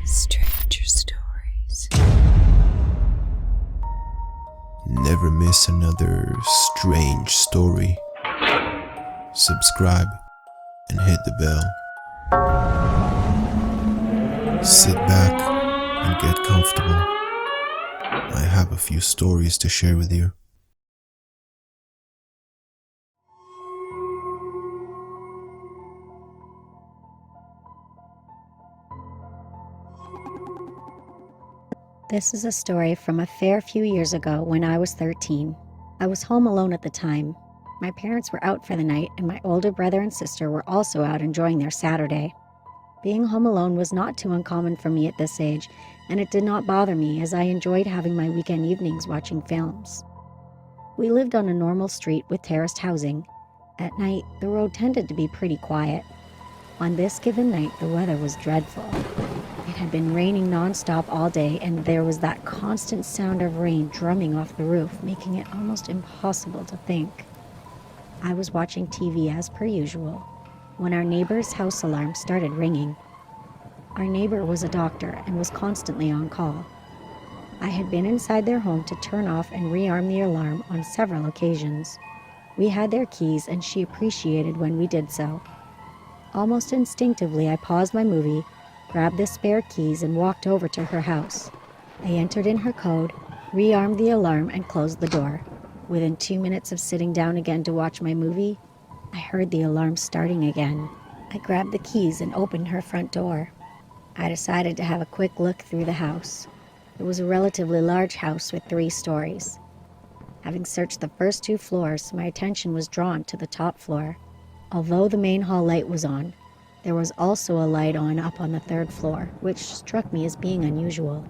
Stranger Stories. Never miss another strange story. Subscribe and hit the bell. Sit back and get comfortable. I have a few stories to share with you. This is a story from a fair few years ago when I was 13. I was home alone at the time. My parents were out for the night, and my older brother and sister were also out enjoying their Saturday. Being home alone was not too uncommon for me at this age, and it did not bother me as I enjoyed having my weekend evenings watching films. We lived on a normal street with terraced housing. At night, the road tended to be pretty quiet. On this given night, the weather was dreadful. It had been raining non-stop all day, and there was that constant sound of rain drumming off the roof, making it almost impossible to think. I was watching TV as per usual when our neighbor's house alarm started ringing. Our neighbor was a doctor and was constantly on call. I had been inside their home to turn off and rearm the alarm on several occasions. We had their keys, and she appreciated when we did so. Almost instinctively, I paused my movie, grabbed the spare keys, and walked over to her house. I entered in her code, rearmed the alarm, and closed the door. Within 2 minutes of sitting down again to watch my movie, I heard the alarm starting again. I grabbed the keys and opened her front door. I decided to have a quick look through the house. It was a relatively large house with 3 stories. Having searched the first 2 floors, my attention was drawn to the top floor. Although the main hall light was on, there was also a light on up on the 3rd floor, which struck me as being unusual.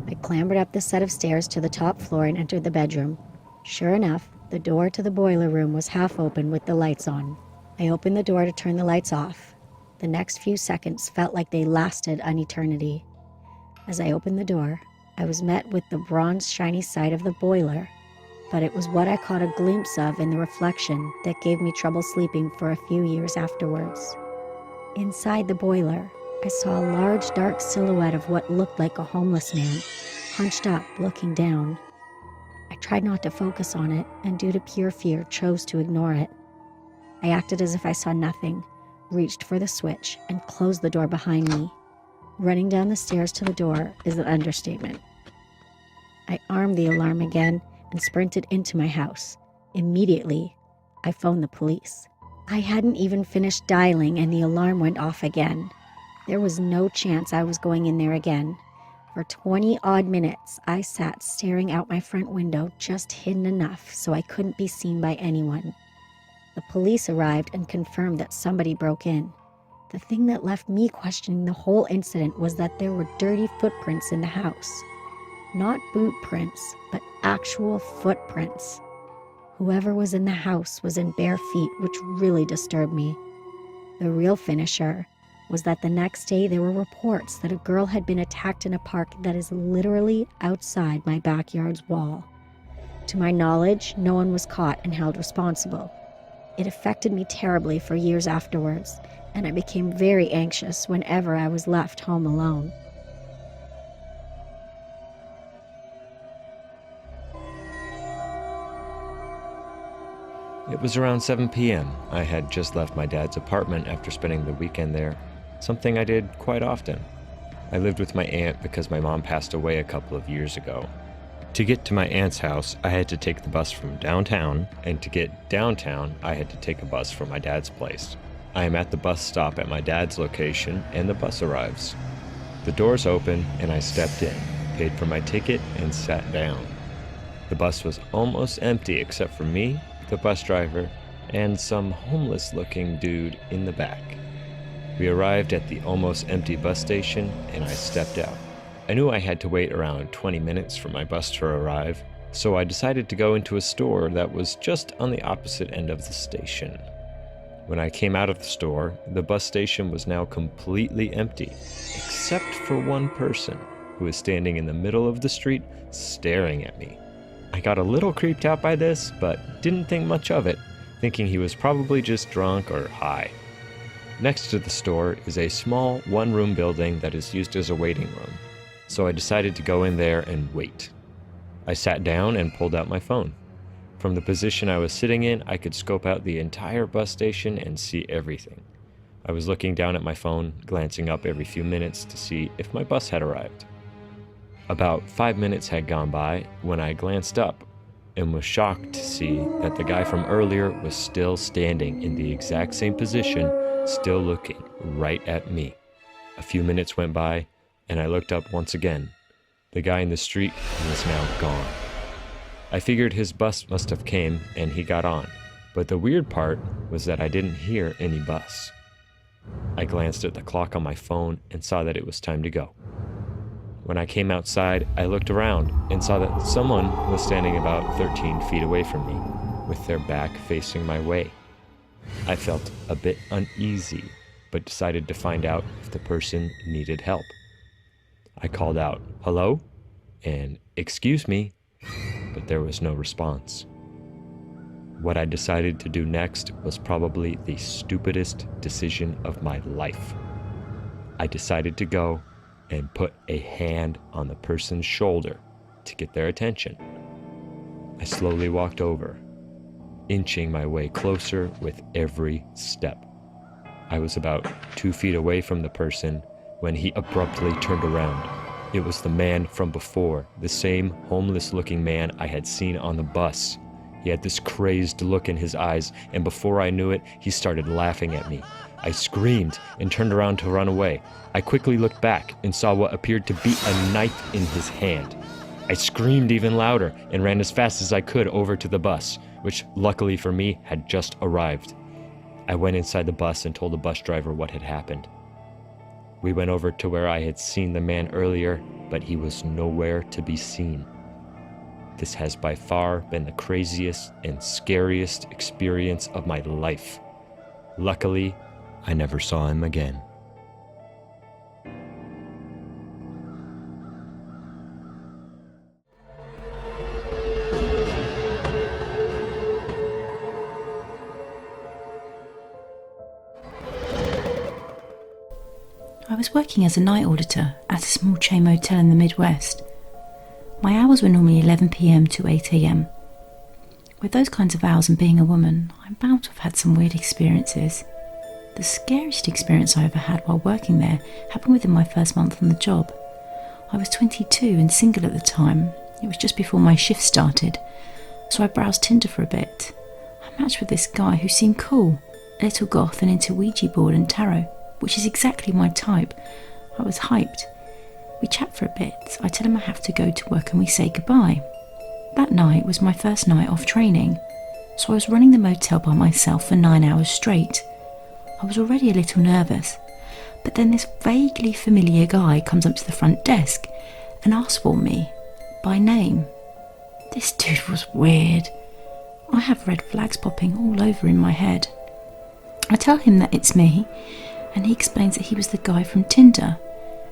I clambered up the set of stairs to the top floor and entered the bedroom. Sure enough, the door to the boiler room was half open with the lights on. I opened the door to turn the lights off. The next few seconds felt like they lasted an eternity. As I opened the door, I was met with the bronze shiny side of the boiler, but it was what I caught a glimpse of in the reflection that gave me trouble sleeping for a few years afterwards. Inside the boiler, I saw a large dark silhouette of what looked like a homeless man, hunched up, looking down. I tried not to focus on it, and due to pure fear, chose to ignore it. I acted as if I saw nothing, reached for the switch, and closed the door behind me. Running down the stairs to the door is an understatement. I armed the alarm again and sprinted into my house. Immediately, I phoned the police. I hadn't even finished dialing and the alarm went off again. There was no chance I was going in there again. For 20-odd minutes, I sat staring out my front window, just hidden enough so I couldn't be seen by anyone. The police arrived and confirmed that somebody broke in. The thing that left me questioning the whole incident was that there were dirty footprints in the house. Not boot prints, but actual footprints. Whoever was in the house was in bare feet, which really disturbed me. The real finisher was that the next day there were reports that a girl had been attacked in a park that is literally outside my backyard's wall. To my knowledge, no one was caught and held responsible. It affected me terribly for years afterwards, and I became very anxious whenever I was left home alone. It was around 7 p.m. I had just left my dad's apartment after spending the weekend there, something I did quite often. I lived with my aunt because my mom passed away a couple of years ago. To get to my aunt's house, I had to take the bus from downtown, and to get downtown, I had to take a bus from my dad's place. I am at the bus stop at my dad's location, and the bus arrives. The doors open, and I stepped in, paid for my ticket, and sat down. The bus was almost empty except for me, the bus driver, and some homeless-looking dude in the back. We arrived at the almost empty bus station, and I stepped out. I knew I had to wait around 20 minutes for my bus to arrive, so I decided to go into a store that was just on the opposite end of the station. When I came out of the store, the bus station was now completely empty, except for one person who was standing in the middle of the street staring at me. I got a little creeped out by this, but didn't think much of it, thinking he was probably just drunk or high. Next to the store is a small one-room building that is used as a waiting room, so I decided to go in there and wait. I sat down and pulled out my phone. From the position I was sitting in, I could scope out the entire bus station and see everything. I was looking down at my phone, glancing up every few minutes to see if my bus had arrived. About 5 minutes had gone by when I glanced up and was shocked to see that the guy from earlier was still standing in the exact same position, still looking right at me. A few minutes went by, and I looked up once again. The guy in the street was now gone. I figured his bus must have came and he got on, but the weird part was that I didn't hear any bus. I glanced at the clock on my phone and saw that it was time to go. When I came outside, I looked around and saw that someone was standing about 13 feet away from me, with their back facing my way. I felt a bit uneasy, but decided to find out if the person needed help. I called out, "Hello?" and "Excuse me," but there was no response. What I decided to do next was probably the stupidest decision of my life. I decided to go and put a hand on the person's shoulder to get their attention. I slowly walked over, inching my way closer with every step. I was about 2 feet away from the person when he abruptly turned around. It was the man from before, the same homeless-looking man I had seen on the bus. He had this crazed look in his eyes, and before I knew it, he started laughing at me. I screamed and turned around to run away. I quickly looked back and saw what appeared to be a knife in his hand. I screamed even louder and ran as fast as I could over to the bus, which luckily for me had just arrived. I went inside the bus and told the bus driver what had happened. We went over to where I had seen the man earlier, but he was nowhere to be seen. This has by far been the craziest and scariest experience of my life. Luckily, I never saw him again. I was working as a night auditor at a small chain motel in the Midwest. My hours were normally 11 p.m. to 8 a.m. With those kinds of hours and being a woman, I'm bound to have had some weird experiences. The scariest experience I ever had while working there happened within my first month on the job. I was 22 and single at the time. It was just before my shift started, so I browsed Tinder for a bit. I matched with this guy who seemed cool, a little goth and into Ouija board and tarot, which is exactly my type. I was hyped. We chat for a bit. I tell him I have to go to work and we say goodbye. That night was my first night off training, so I was running the motel by myself for 9 hours straight. I was already a little nervous, but then this vaguely familiar guy comes up to the front desk and asks for me, by name. This dude was weird. I have red flags popping all over in my head. I tell him that it's me, and he explains that he was the guy from Tinder,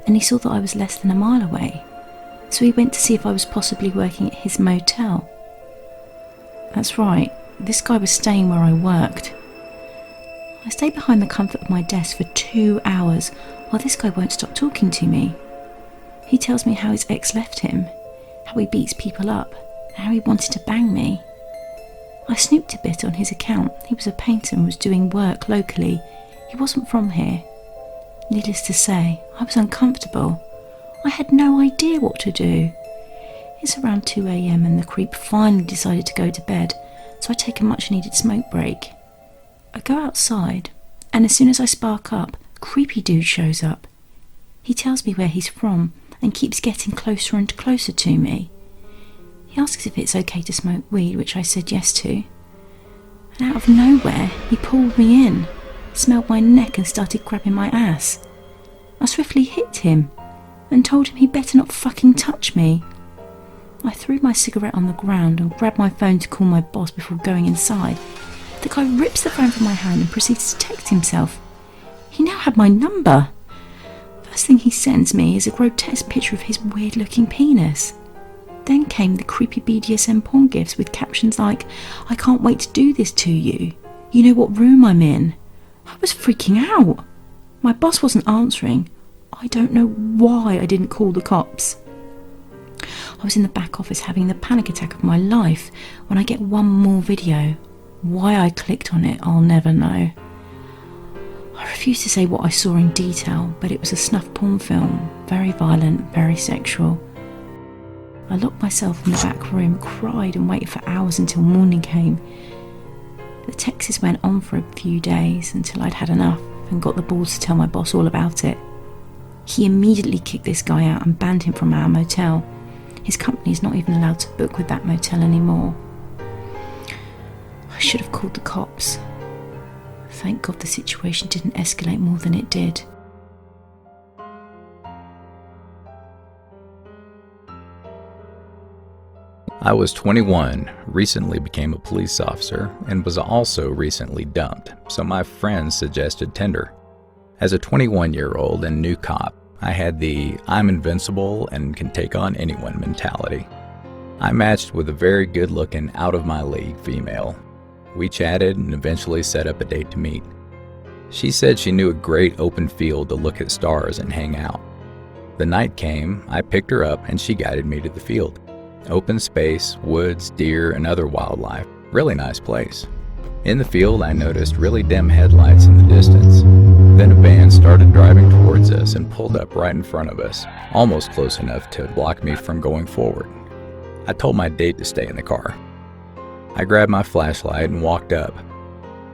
and he saw that I was less than a mile away, so he went to see if I was possibly working at his motel. That's right, this guy was staying where I worked. I stayed behind the comfort of my desk for 2 hours while this guy won't stop talking to me. He tells me how his ex left him, how he beats people up, and how he wanted to bang me. I snooped a bit on his account. He was a painter and was doing work locally. He wasn't from here. Needless to say, I was uncomfortable. I had no idea what to do. It's around 2 a.m. and the creep finally decided to go to bed, so I take a much needed smoke break. I go outside, and as soon as I spark up, creepy dude shows up. He tells me where he's from and keeps getting closer and closer to me. He asks if it's okay to smoke weed, which I said yes to. And out of nowhere, he pulled me in, smelled my neck and started grabbing my ass. I swiftly hit him and told him he better not fucking touch me. I threw my cigarette on the ground and grabbed my phone to call my boss before going inside. The guy rips the phone from my hand and proceeds to text himself. He now had my number. First thing he sends me is a grotesque picture of his weird-looking penis. Then came the creepy BDSM porn gifs with captions like, "I can't wait to do this to you. You know what room I'm in. I was freaking out. My boss wasn't answering. I don't know why I didn't call the cops. I was in the back office having the panic attack of my life when I get one more video. Why I clicked on it, I'll never know. I refuse to say what I saw in detail, but it was a snuff porn film, very violent, very sexual. I locked myself in the back room, cried and waited for hours until morning came. The texts went on for a few days until I'd had enough and got the balls to tell my boss all about it. He immediately kicked this guy out and banned him from our motel. His company's not even allowed to book with that motel anymore. I should have called the cops. Thank God the situation didn't escalate more than it did. I was 21, recently became a police officer, and was also recently dumped, so my friends suggested Tinder. As a 21-year-old and new cop, I had the I'm invincible and can take on anyone mentality. I matched with a very good-looking, out-of-my-league female. We chatted and eventually set up a date to meet. She said she knew a great open field to look at stars and hang out. The night came, I picked her up, and she guided me to the field. Open space, woods, deer, and other wildlife. Really nice place. In the field, I noticed really dim headlights in the distance. Then a van started driving towards us and pulled up right in front of us, almost close enough to block me from going forward. I told my date to stay in the car. I grabbed my flashlight and walked up.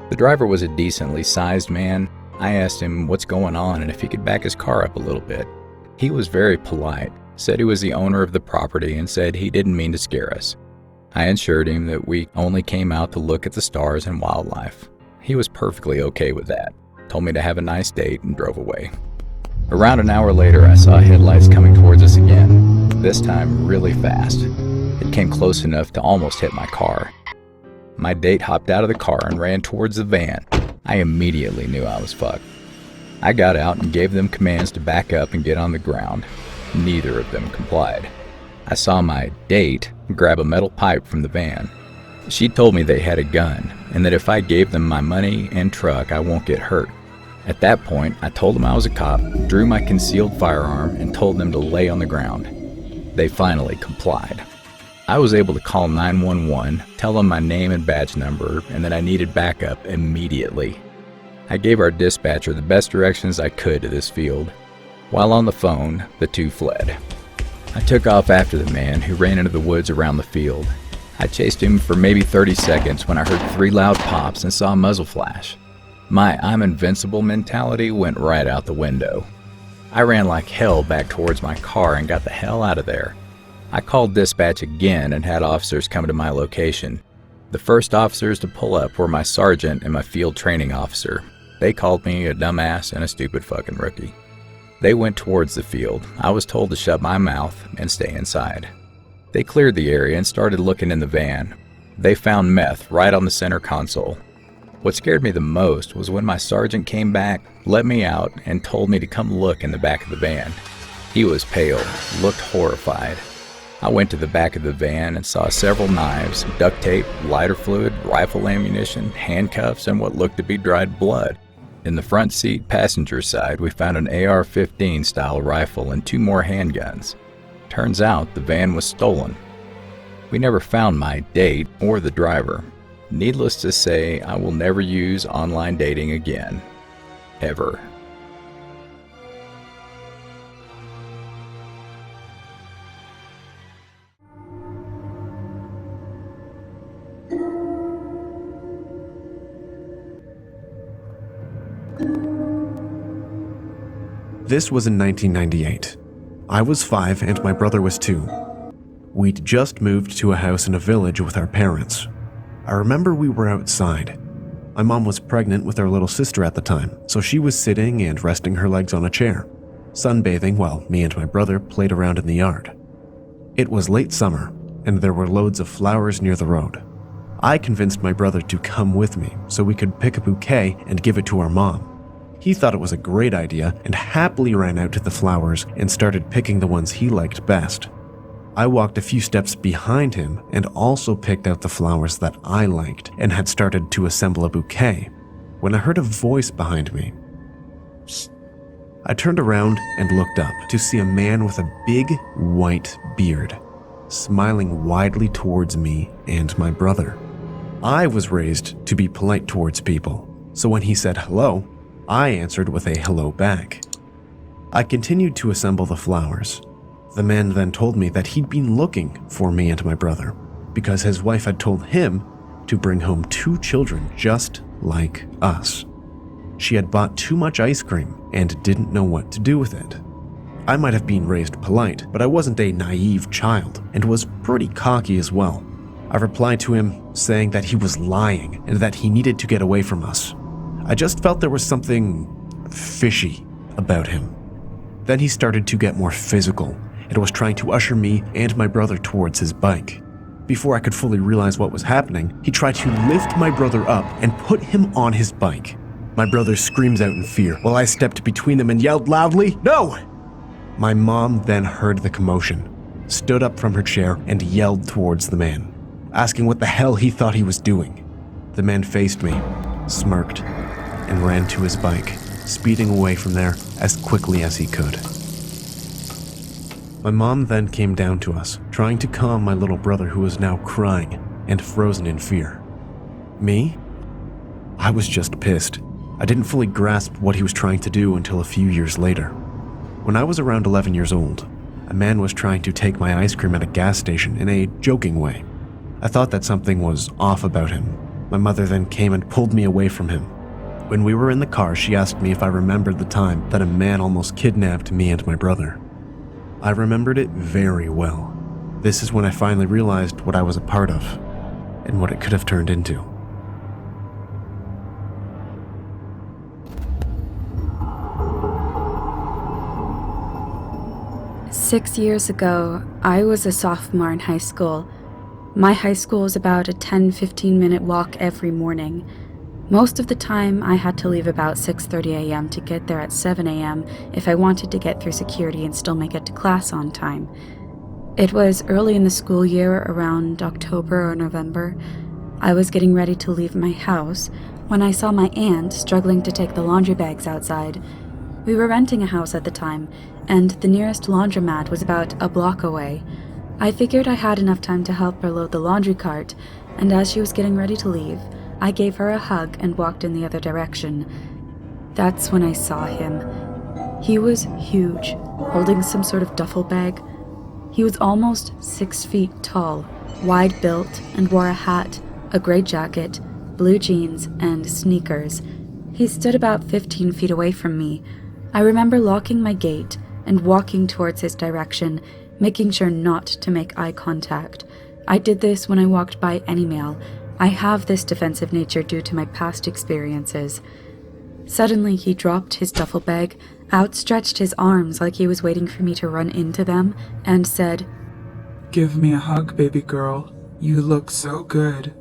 The driver was a decently sized man. I asked him what's going on and if he could back his car up a little bit. He was very polite, said he was the owner of the property and said he didn't mean to scare us. I assured him that we only came out to look at the stars and wildlife. He was perfectly okay with that, told me to have a nice date and drove away. Around an hour later, I saw headlights coming towards us again, this time really fast. It came close enough to almost hit my car. My date hopped out of the car and ran towards the van. I immediately knew I was fucked. I got out and gave them commands to back up and get on the ground. Neither of them complied. I saw my date grab a metal pipe from the van. She told me they had a gun and that if I gave them my money and truck, I won't get hurt. At that point, I told them I was a cop, drew my concealed firearm, and told them to lay on the ground. They finally complied. I was able to call 911, tell them my name and badge number, and that I needed backup immediately. I gave our dispatcher the best directions I could to this field. While on the phone, the two fled. I took off after the man, who ran into the woods around the field. I chased him for maybe 30 seconds when I heard 3 loud pops and saw a muzzle flash. My I'm invincible mentality went right out the window. I ran like hell back towards my car and got the hell out of there. I called dispatch again and had officers come to my location. The first officers to pull up were my sergeant and my field training officer. They called me a dumbass and a stupid fucking rookie. They went towards the field. I was told to shut my mouth and stay inside. They cleared the area and started looking in the van. They found meth right on the center console. What scared me the most was when my sergeant came back, let me out, and told me to come look in the back of the van. He was pale, looked horrified. I went to the back of the van and saw several knives, duct tape, lighter fluid, rifle ammunition, handcuffs, and what looked to be dried blood. In the front seat passenger side, we found an AR-15 style rifle and 2 more handguns. Turns out the van was stolen. We never found my date or the driver. Needless to say, I will never use online dating again. Ever. This was in 1998. I was 5 and my brother was 2. We'd just moved to a house in a village with our parents. I remember we were outside. My mom was pregnant with our little sister at the time, so she was sitting and resting her legs on a chair, sunbathing while me and my brother played around in the yard. It was late summer, and there were loads of flowers near the road. I convinced my brother to come with me so we could pick a bouquet and give it to our mom. He thought it was a great idea and happily ran out to the flowers and started picking the ones he liked best. I walked a few steps behind him and also picked out the flowers that I liked and had started to assemble a bouquet. when I heard a voice behind me. Psst. I turned around and looked up to see a man with a big white beard, smiling widely towards me and my brother. I was raised to be polite towards people, so when he said hello, I answered with a hello back. I continued to assemble the flowers. The man then told me that he'd been looking for me and my brother because his wife had told him to bring home 2 children just like us. She had bought too much ice cream and didn't know what to do with it. I might have been raised polite, but I wasn't a naive child and was pretty cocky as well. I replied to him saying that he was lying and that he needed to get away from us. I just felt there was something fishy about him. Then he started to get more physical and was trying to usher me and my brother towards his bike. Before I could fully realize what was happening, he tried to lift my brother up and put him on his bike. My brother screams out in fear while I stepped between them and yelled loudly, "No!" My mom then heard the commotion, stood up from her chair and yelled towards the man, asking what the hell he thought he was doing. The man faced me, smirked, and ran to his bike, speeding away from there as quickly as he could. My mom then came down to us, trying to calm my little brother who was now crying and frozen in fear. Me? I was just pissed. I didn't fully grasp what he was trying to do until a few years later. When I was around 11 years old, a man was trying to take my ice cream at a gas station in a joking way. I thought that something was off about him. My mother then came and pulled me away from him. When we were in the car, she asked me if I remembered the time that a man almost kidnapped me and my brother. I remembered it very well. This is when I finally realized what I was a part of and what it could have turned into. Six years ago, I was a sophomore in high school. My high school was about a 10-15 minute walk every morning. Most of the time, I had to leave about 6:30 a.m. to get there at 7 a.m. if I wanted to get through security and still make it to class on time. It was early in the school year, around October or November. I was getting ready to leave my house when I saw my aunt struggling to take the laundry bags outside. We were renting a house at the time, and the nearest laundromat was about a block away. I figured I had enough time to help her load the laundry cart, and as she was getting ready to leave, I gave her a hug and walked in the other direction. That's when I saw him. He was huge, holding some sort of duffel bag. He was almost 6 feet tall, wide built, and wore a hat, a gray jacket, blue jeans, and sneakers. He stood about 15 feet away from me. I remember locking my gate and walking towards his direction, making sure not to make eye contact. I did this when I walked by any male. I have this defensive nature due to my past experiences. Suddenly, he dropped his duffel bag, outstretched his arms like he was waiting for me to run into them, and said, "Give me a hug, baby girl. You look so good."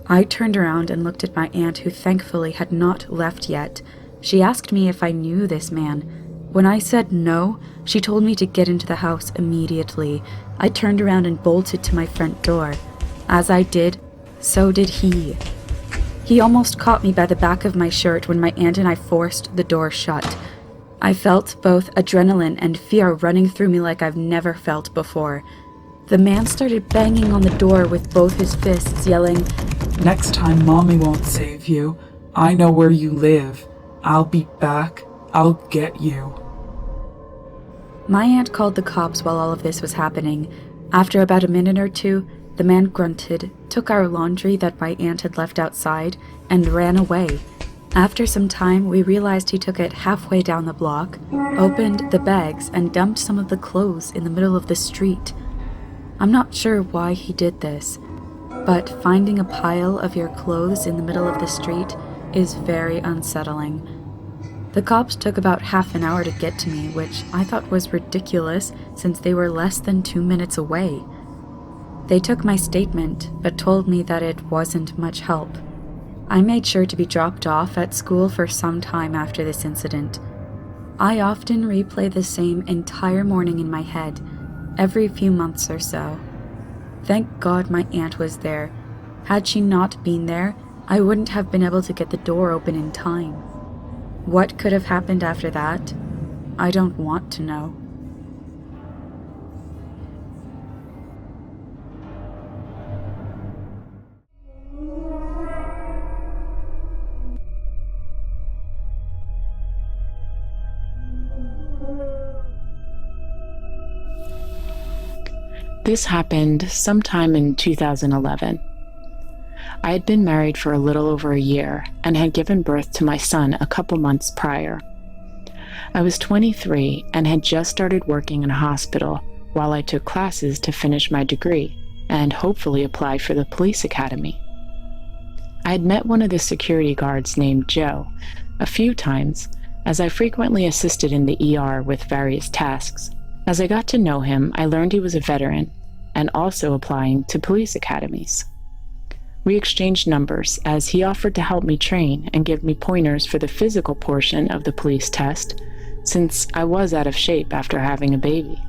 I turned around and looked at my aunt, who thankfully had not left yet. She asked me if I knew this man. When I said no, she told me to get into the house immediately. I turned around and bolted to my front door. As I did, so did he. He almost caught me by the back of my shirt when my aunt and I forced the door shut. I felt both adrenaline and fear running through me like I've never felt before. The man started banging on the door with both his fists, yelling, "Next time Mommy won't save you. I know where you live. I'll be back. I'll get you." My aunt called the cops while all of this was happening. After about a minute or two, the man grunted, took our laundry that my aunt had left outside, and ran away. After some time, we realized he took it halfway down the block, opened the bags, and dumped some of the clothes in the middle of the street. I'm not sure why he did this, but finding a pile of your clothes in the middle of the street is very unsettling. The cops took about half an hour to get to me, which I thought was ridiculous since they were less than 2 minutes away. They took my statement, but told me that it wasn't much help. I made sure to be dropped off at school for some time after this incident. I often replay the same entire morning in my head, every few months or so. Thank God my aunt was there. Had she not been there, I wouldn't have been able to get the door open in time. What could have happened after that? I don't want to know. This happened sometime in 2011. I had been married for a little over a year and had given birth to my son a couple months prior. I was 23 and had just started working in a hospital while I took classes to finish my degree and hopefully apply for the police academy. I had met one of the security guards named Joe a few times, as I frequently assisted in the ER with various tasks. As I got to know him, I learned he was a veteran and also applying to police academies. We exchanged numbers as he offered to help me train and give me pointers for the physical portion of the police test, since I was out of shape after having a baby.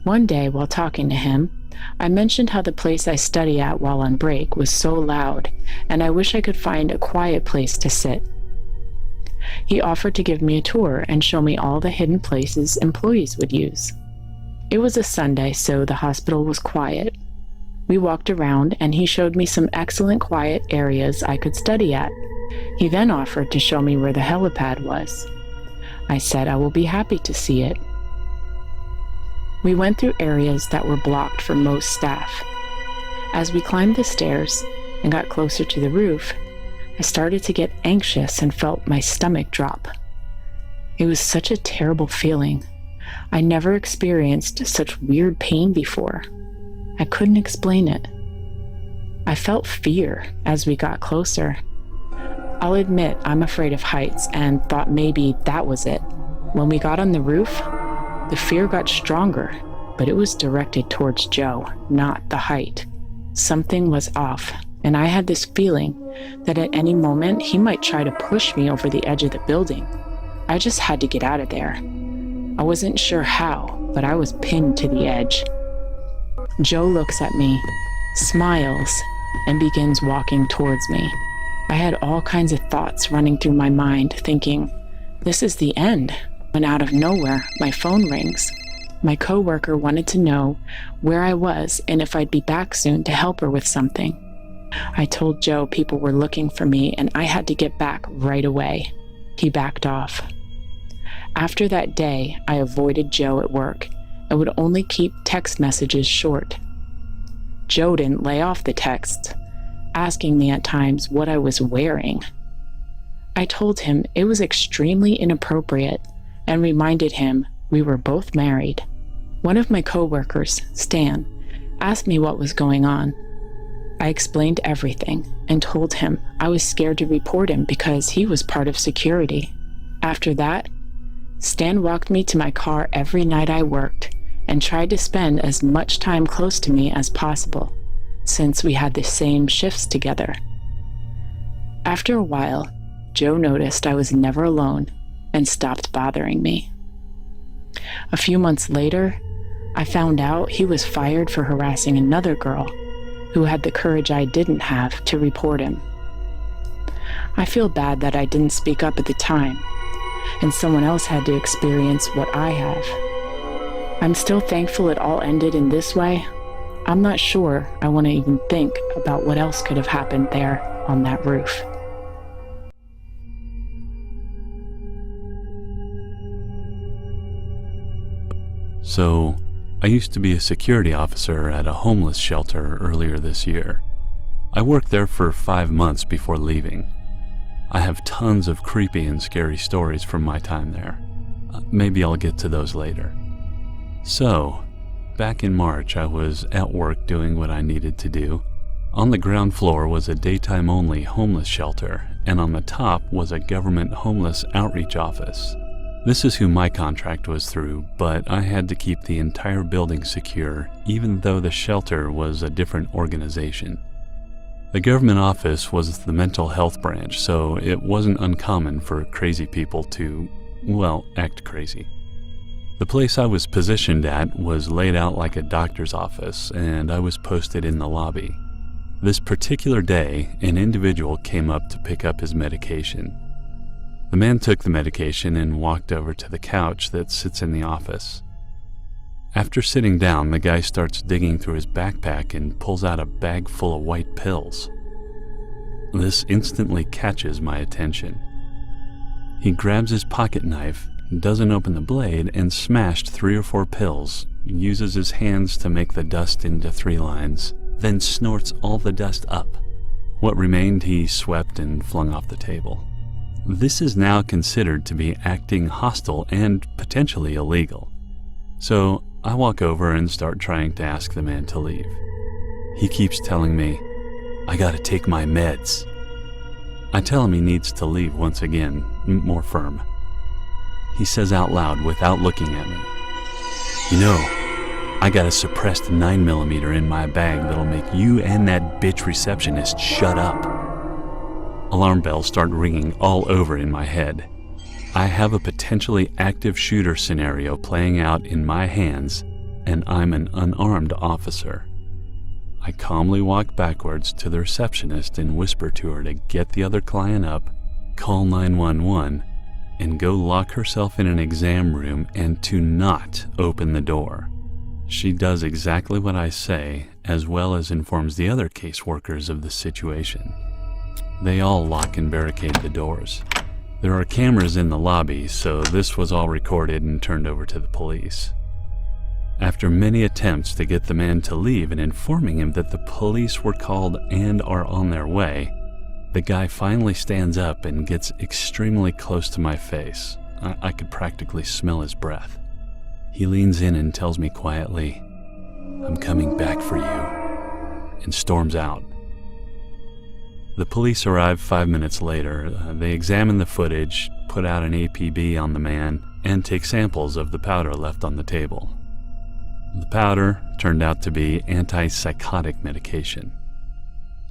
One day, while talking to him, I mentioned how the place I study at while on break was so loud, and I wish I could find a quiet place to sit. He offered to give me a tour and show me all the hidden places employees would use. It was a Sunday, so the hospital was quiet. We walked around, and he showed me some excellent quiet areas I could study at. He then offered to show me where the helipad was. I said I will be happy to see it. We went through areas that were blocked for most staff. As we climbed the stairs and got closer to the roof, I started to get anxious and felt my stomach drop. It was such a terrible feeling. I never experienced such weird pain before. I couldn't explain it. I felt fear as we got closer. I'll admit I'm afraid of heights and thought maybe that was it. When we got on the roof, the fear got stronger, but it was directed towards Joe, not the height. Something was off, and I had this feeling that at any moment he might try to push me over the edge of the building. I just had to get out of there. I wasn't sure how, but I was pinned to the edge. Joe looks at me, smiles, and begins walking towards me. I had all kinds of thoughts running through my mind, thinking, this is the end. When out of nowhere, my phone rings. My coworker wanted to know where I was and if I'd be back soon to help her with something. I told Joe people were looking for me and I had to get back right away. He backed off. After that day, I avoided Joe at work and would only keep text messages short. Joe didn't lay off the texts, asking me at times what I was wearing. I told him it was extremely inappropriate and reminded him we were both married. One of my coworkers, Stan, asked me what was going on. I explained everything and told him I was scared to report him because he was part of security. After that, Stan walked me to my car every night I worked and tried to spend as much time close to me as possible, since we had the same shifts together. After a while, Joe noticed I was never alone and stopped bothering me. A few months later, I found out he was fired for harassing another girl who had the courage I didn't have to report him. I feel bad that I didn't speak up at the time, and someone else had to experience what I have. I'm still thankful it all ended in this way. I'm not sure I want to even think about what else could have happened there on that roof. So, I used to be a security officer at a homeless shelter earlier this year. I worked there for 5 months before leaving. I have tons of creepy and scary stories from my time there. Maybe I'll get to those later. So, back in March, I was at work doing what I needed to do. On the ground floor was a daytime-only homeless shelter, and on the top was a government homeless outreach office. This is who my contract was through, but I had to keep the entire building secure, even though the shelter was a different organization. The government office was the mental health branch, so it wasn't uncommon for crazy people to, well, act crazy. The place I was positioned at was laid out like a doctor's office, and I was posted in the lobby. This particular day, an individual came up to pick up his medication. The man took the medication and walked over to the couch that sits in the office. After sitting down, the guy starts digging through his backpack and pulls out a bag full of white pills. This instantly catches my attention. He grabs his pocket knife, doesn't open the blade, and smashed 3 or 4 pills, uses his hands to make the dust into 3 lines, then snorts all the dust up. What remained he swept and flung off the table. This is now considered to be acting hostile and potentially illegal. So I walk over and start trying to ask the man to leave. He keeps telling me, "I gotta take my meds." I tell him he needs to leave once again, more firm. He says out loud without looking at me, "You know, I got a suppressed 9mm in my bag that'll make you and that bitch receptionist shut up." Alarm bells start ringing all over in my head. I have a potentially active shooter scenario playing out in my hands, and I'm an unarmed officer. I calmly walk backwards to the receptionist and whisper to her to get the other client up, call 911, and go lock herself in an exam room and to not open the door. She does exactly what I say, as well as informs the other caseworkers of the situation. They all lock and barricade the doors. There are cameras in the lobby, so this was all recorded and turned over to the police. After many attempts to get the man to leave and informing him that the police were called and are on their way, the guy finally stands up and gets extremely close to my face. I could practically smell his breath. He leans in and tells me quietly, "I'm coming back for you," and storms out. The police arrive 5 minutes later. They examine the footage, put out an APB on the man, and take samples of the powder left on the table. The powder turned out to be antipsychotic medication.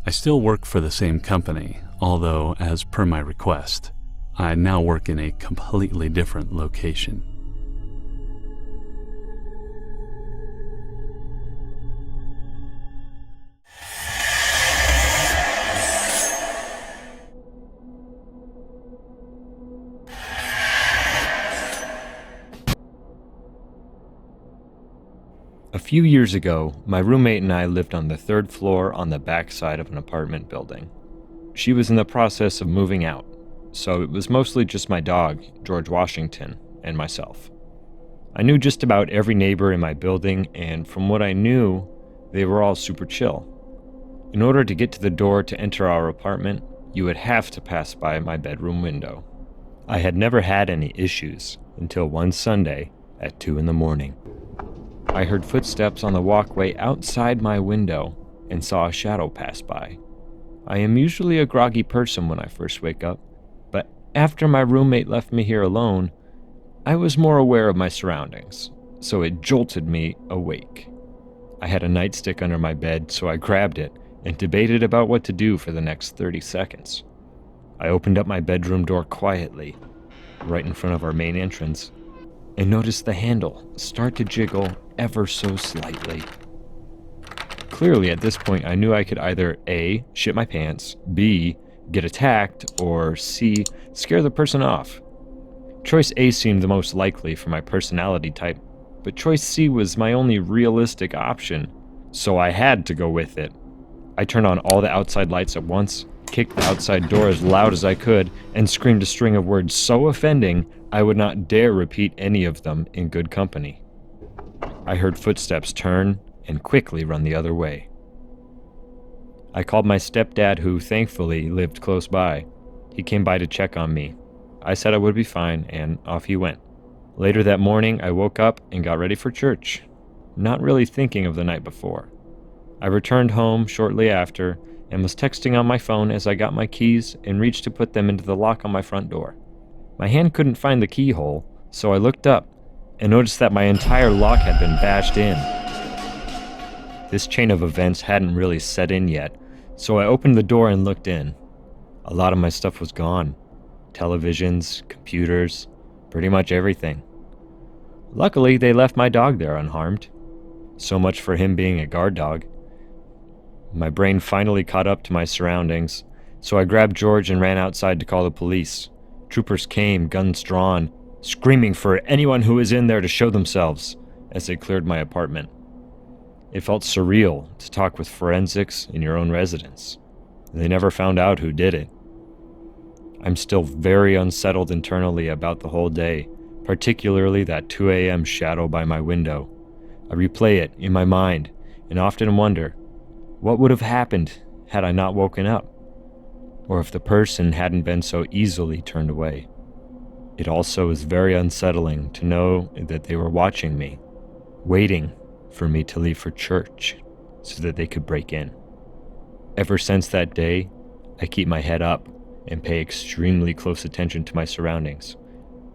I still work for the same company, although, as per my request, I now work in a completely different location. A few years ago, my roommate and I lived on the 3rd floor on the back side of an apartment building. She was in the process of moving out, so it was mostly just my dog, George Washington, and myself. I knew just about every neighbor in my building, and from what I knew, they were all super chill. In order to get to the door to enter our apartment, you would have to pass by my bedroom window. I had never had any issues until one Sunday at 2 in the morning. I heard footsteps on the walkway outside my window and saw a shadow pass by. I am usually a groggy person when I first wake up, but after my roommate left me here alone, I was more aware of my surroundings, so it jolted me awake. I had a nightstick under my bed, so I grabbed it and debated about what to do for the next 30 seconds. I opened up my bedroom door quietly, right in front of our main entrance, and noticed the handle start to jiggle ever so slightly. Clearly, at this point, I knew I could either A, shit my pants, B, get attacked, or C, scare the person off. Choice A seemed the most likely for my personality type, but choice C was my only realistic option, so I had to go with it. I turned on all the outside lights at once, kicked the outside door as loud as I could, and screamed a string of words so offending I would not dare repeat any of them in good company. I heard footsteps turn and quickly run the other way. I called my stepdad, who thankfully lived close by. He came by to check on me. I said I would be fine, and off he went. Later that morning, I woke up and got ready for church, not really thinking of the night before. I returned home shortly after and was texting on my phone as I got my keys and reached to put them into the lock on my front door. My hand couldn't find the keyhole, so I looked up and noticed that my entire lock had been bashed in. This chain of events hadn't really set in yet, so I opened the door and looked in. A lot of my stuff was gone. Televisions, computers, pretty much everything. Luckily, they left my dog there unharmed. So much for him being a guard dog. My brain finally caught up to my surroundings, so I grabbed George and ran outside to call the police. Troopers came, guns drawn, screaming for anyone who was in there to show themselves as they cleared my apartment. It felt surreal to talk with forensics in your own residence. They never found out who did it. I'm still very unsettled internally about the whole day, particularly that 2 a.m. shadow by my window. I replay it in my mind and often wonder, what would have happened had I not woken up? Or if the person hadn't been so easily turned away. It also is very unsettling to know that they were watching me, waiting for me to leave for church so that they could break in. Ever since that day, I keep my head up and pay extremely close attention to my surroundings,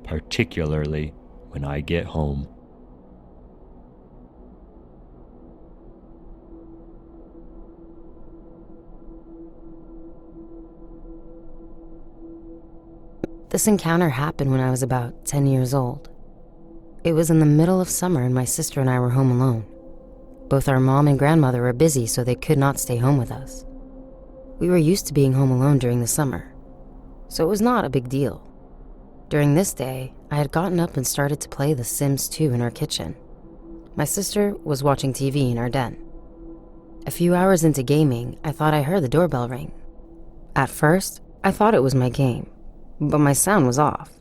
particularly when I get home. This encounter happened when I was about 10 years old. It was in the middle of summer and my sister and I were home alone. Both our mom and grandmother were busy, so they could not stay home with us. We were used to being home alone during the summer, so it was not a big deal. During this day, I had gotten up and started to play The Sims 2 in our kitchen. My sister was watching TV in our den. A few hours into gaming, I thought I heard the doorbell ring. At first, I thought it was my game, but my sound was off.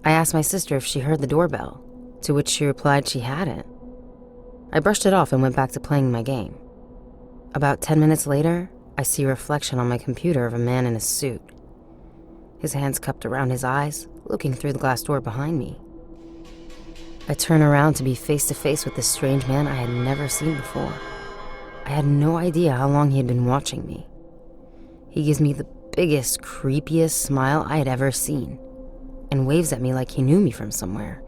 I asked my sister if she heard the doorbell, to which she replied she hadn't. I brushed it off and went back to playing my game. About 10 minutes later, I see a reflection on my computer of a man in a suit. His hands cupped around his eyes, looking through the glass door behind me. I turn around to be face to face with this strange man I had never seen before. I had no idea how long he had been watching me. He gives me the biggest, creepiest smile I had ever seen, and waves at me like he knew me from somewhere.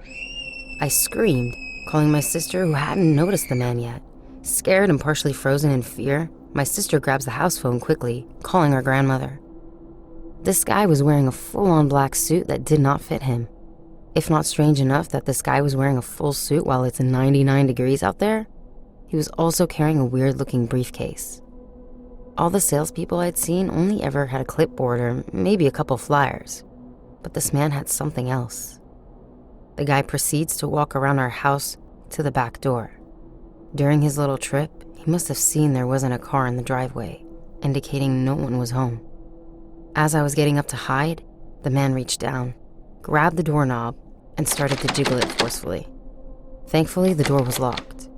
I screamed, calling my sister, who hadn't noticed the man yet. Scared and partially frozen in fear, my sister grabs the house phone quickly, calling our grandmother. This guy was wearing a full-on black suit that did not fit him. If not strange enough that this guy was wearing a full suit while it's 99 degrees out there, he was also carrying a weird-looking briefcase. All the salespeople I'd seen only ever had a clipboard or maybe a couple flyers, but this man had something else. The guy proceeds to walk around our house to the back door. During his little trip, he must have seen there wasn't a car in the driveway, indicating no one was home. As I was getting up to hide, the man reached down, grabbed the doorknob, and started to jiggle it forcefully. Thankfully, the door was locked.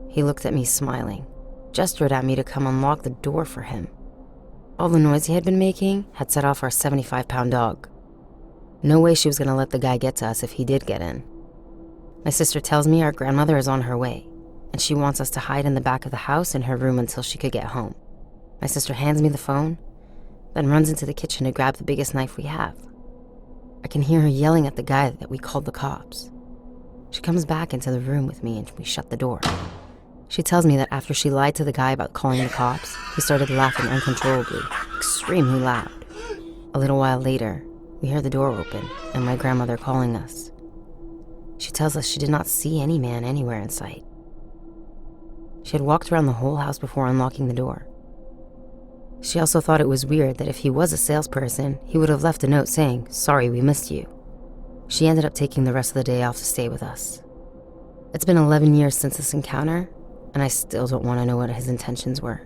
He looked at me smiling, gestured at me to come unlock the door for him. All the noise he had been making had set off our 75-pound dog. No way she was going to let the guy get to us if he did get in. My sister tells me our grandmother is on her way, and she wants us to hide in the back of the house in her room until she could get home. My sister hands me the phone, then runs into the kitchen to grab the biggest knife we have. I can hear her yelling at the guy that we called the cops. She comes back into the room with me and we shut the door. She tells me that after she lied to the guy about calling the cops, he started laughing uncontrollably, extremely loud. A little while later, we hear the door open and my grandmother calling us. She tells us she did not see any man anywhere in sight. She had walked around the whole house before unlocking the door. She also thought it was weird that if he was a salesperson, he would have left a note saying, "Sorry, we missed you." She ended up taking the rest of the day off to stay with us. It's been 11 years since this encounter, and I still don't want to know what his intentions were,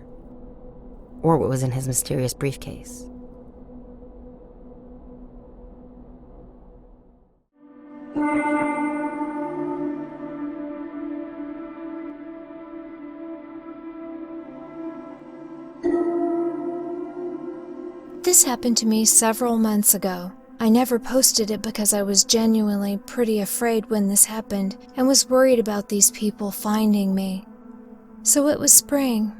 or what was in his mysterious briefcase. This happened to me several months ago. I never posted it because I was genuinely pretty afraid when this happened and was worried about these people finding me. So it was spring.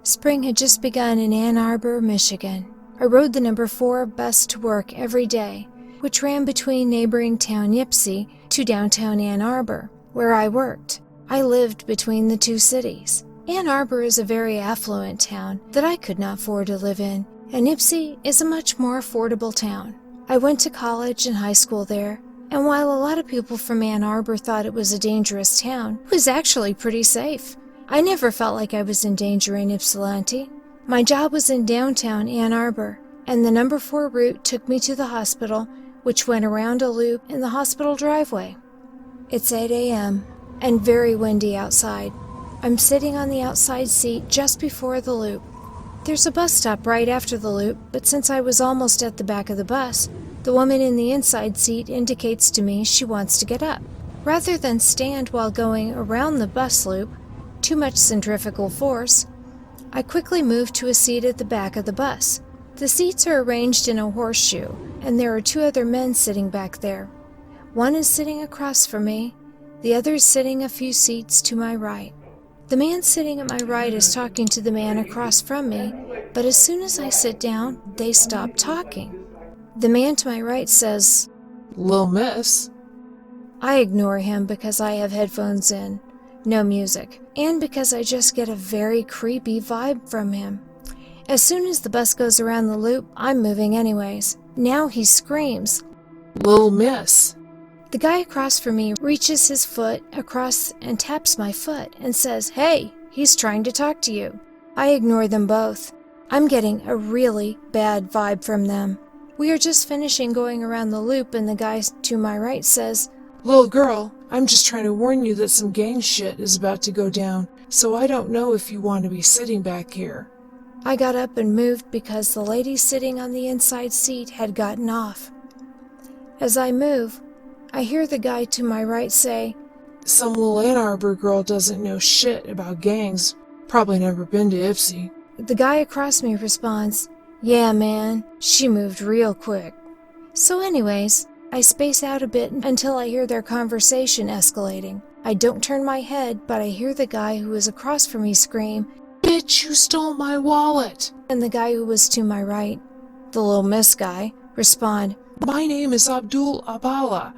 Spring had just begun in Ann Arbor, Michigan. I rode the number 4 bus to work every day, which ran between neighboring town Ypsi to downtown Ann Arbor, where I worked. I lived between the two cities. Ann Arbor is a very affluent town that I could not afford to live in, and Ypsi is a much more affordable town. I went to college and high school there, and while a lot of people from Ann Arbor thought it was a dangerous town, it was actually pretty safe. I never felt like I was in danger in Ypsilanti. My job was in downtown Ann Arbor, and the number 4 route took me to the hospital, which went around a loop in the hospital driveway. It's 8 a.m. and very windy outside. I'm sitting on the outside seat just before the loop. There's a bus stop right after the loop, but since I was almost at the back of the bus, the woman in the inside seat indicates to me she wants to get up. Rather than stand while going around the bus loop, too much centrifugal force, I quickly move to a seat at the back of the bus. The seats are arranged in a horseshoe, and there are 2 other men sitting back there. One is sitting across from me, the other is sitting a few seats to my right. The man sitting at my right is talking to the man across from me, but as soon as I sit down, they stop talking. The man to my right says, "Lil' miss." I ignore him because I have headphones in, no music, and because I just get a very creepy vibe from him. As soon as the bus goes around the loop, I'm moving anyways. Now he screams, "Lil' miss." The guy across from me reaches his foot across and taps my foot and says, "Hey, he's trying to talk to you." I ignore them both. I'm getting a really bad vibe from them. We are just finishing going around the loop and the guy to my right says, "Little girl, I'm just trying to warn you that some gang shit is about to go down, so I don't know if you want to be sitting back here." I got up and moved because the lady sitting on the inside seat had gotten off. As I move, I hear the guy to my right say, "Some little Ann Arbor girl doesn't know shit about gangs. Probably never been to Ipsy." The guy across me responds, "Yeah, man, she moved real quick." So anyways, I space out a bit until I hear their conversation escalating. I don't turn my head, but I hear the guy who is across from me scream, "Bitch, you stole my wallet!" And the guy who was to my right, the little miss guy, respond, "My name is Abdul Abala.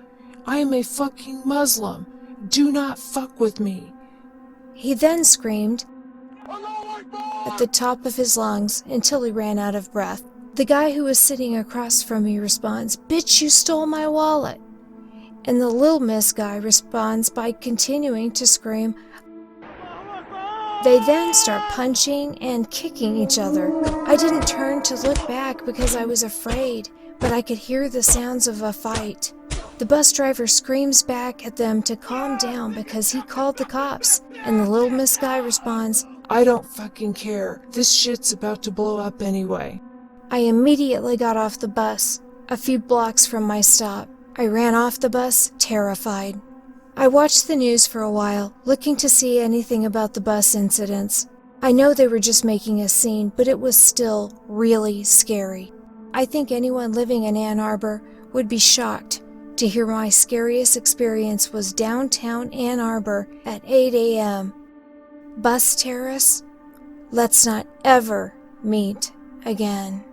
I am a fucking Muslim. Do not fuck with me." He then screamed at the top of his lungs until he ran out of breath. The guy who was sitting across from me responds, "Bitch, you stole my wallet." And the little miss guy responds by continuing to scream. They then start punching and kicking each other. I didn't turn to look back because I was afraid, but I could hear the sounds of a fight. The bus driver screams back at them to calm down because he called the cops, and the little miss guy responds, "I don't fucking care. This shit's about to blow up anyway." I immediately got off the bus, a few blocks from my stop. I ran off the bus, terrified. I watched the news for a while, looking to see anything about the bus incidents. I know they were just making a scene, but it was still really scary. I think anyone living in Ann Arbor would be shocked to hear my scariest experience was downtown Ann Arbor at 8 a.m. Bus terrorists, let's not ever meet again.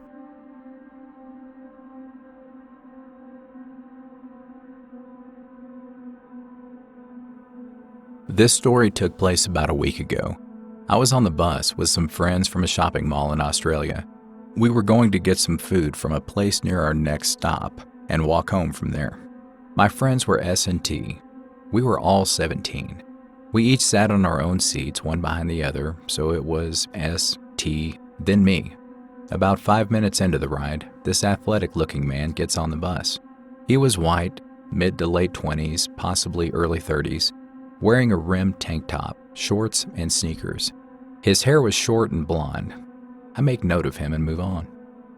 This story took place about a week ago. I was on the bus with some friends from a shopping mall in Australia. We were going to get some food from a place near our next stop and walk home from there. My friends were S and T. We were all 17. We each sat on our own seats, one behind the other, so it was S, T, then me. About 5 minutes into the ride, this athletic-looking man gets on the bus. He was white, mid to late 20s, possibly early 30s, wearing a rimmed tank top, shorts, and sneakers. His hair was short and blonde. I make note of him and move on.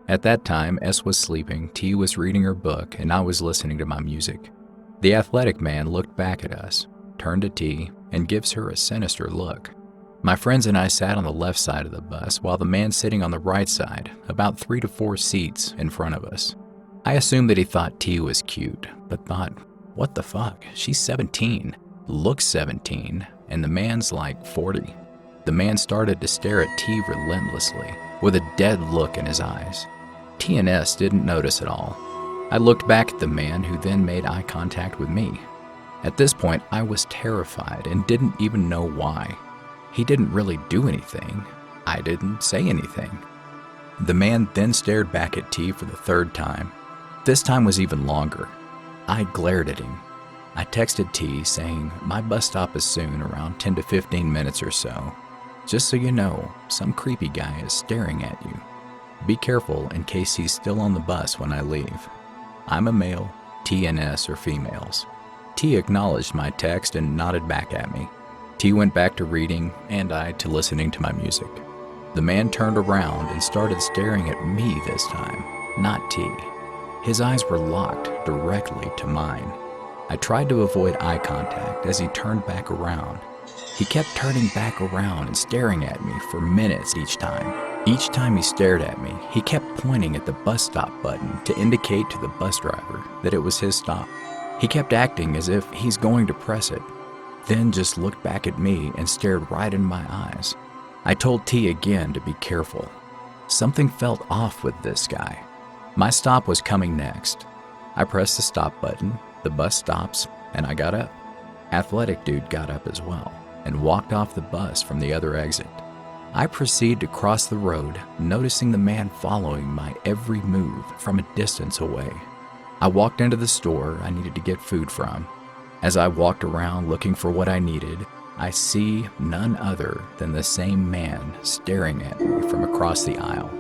At that time, S was sleeping, T was reading her book, and I was listening to my music. The athletic man looked back at us, turned to T, and gives her a sinister look. My friends and I sat on the left side of the bus, while the man sitting on the right side, about 3 to 4 seats in front of us. I assumed that he thought T was cute, but thought, what the fuck, she's 17, looks 17, and the man's like 40. The man started to stare at T relentlessly, with a dead look in his eyes. T and S didn't notice at all. I looked back at the man, who then made eye contact with me. At this point, I was terrified and didn't even know why. He didn't really do anything. I didn't say anything. The man then stared back at T for the third time. This time was even longer. I glared at him. I texted T saying, my bus stop is soon, around 10 to 15 minutes or so. Just so you know, some creepy guy is staring at you. Be careful in case he's still on the bus when I leave. I'm a male, T and S are females. T acknowledged my text and nodded back at me. T went back to reading, and I to listening to my music. The man turned around and started staring at me this time, not T. His eyes were locked directly to mine. I tried to avoid eye contact as he turned back around. He kept turning back around and staring at me for minutes each time. Each time he stared at me, he kept pointing at the bus stop button to indicate to the bus driver that it was his stop. He kept acting as if he's going to press it, then just looked back at me and stared right in my eyes. I told T again to be careful. Something felt off with this guy. My stop was coming next. I pressed the stop button, the bus stops, and I got up. Athletic dude got up as well and walked off the bus from the other exit. I proceed to cross the road, noticing the man following my every move from a distance away. I walked into the store I needed to get food from. As I walked around looking for what I needed, I see none other than the same man staring at me from across the aisle.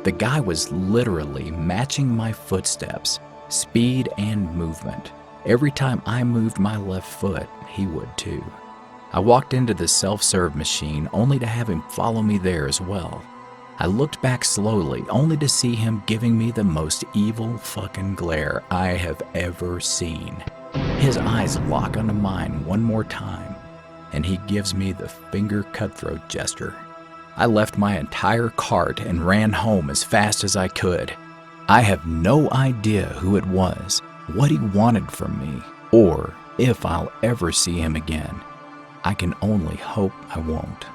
The guy was literally matching my footsteps, speed and movement. Every time I moved my left foot, he would too. I walked into the self-serve machine only to have him follow me there as well. I looked back slowly only to see him giving me the most evil fucking glare I have ever seen. His eyes lock onto mine one more time, and he gives me the finger cutthroat gesture. I left my entire cart and ran home as fast as I could. I have no idea who it was, what he wanted from me, or if I'll ever see him again. I can only hope I won't.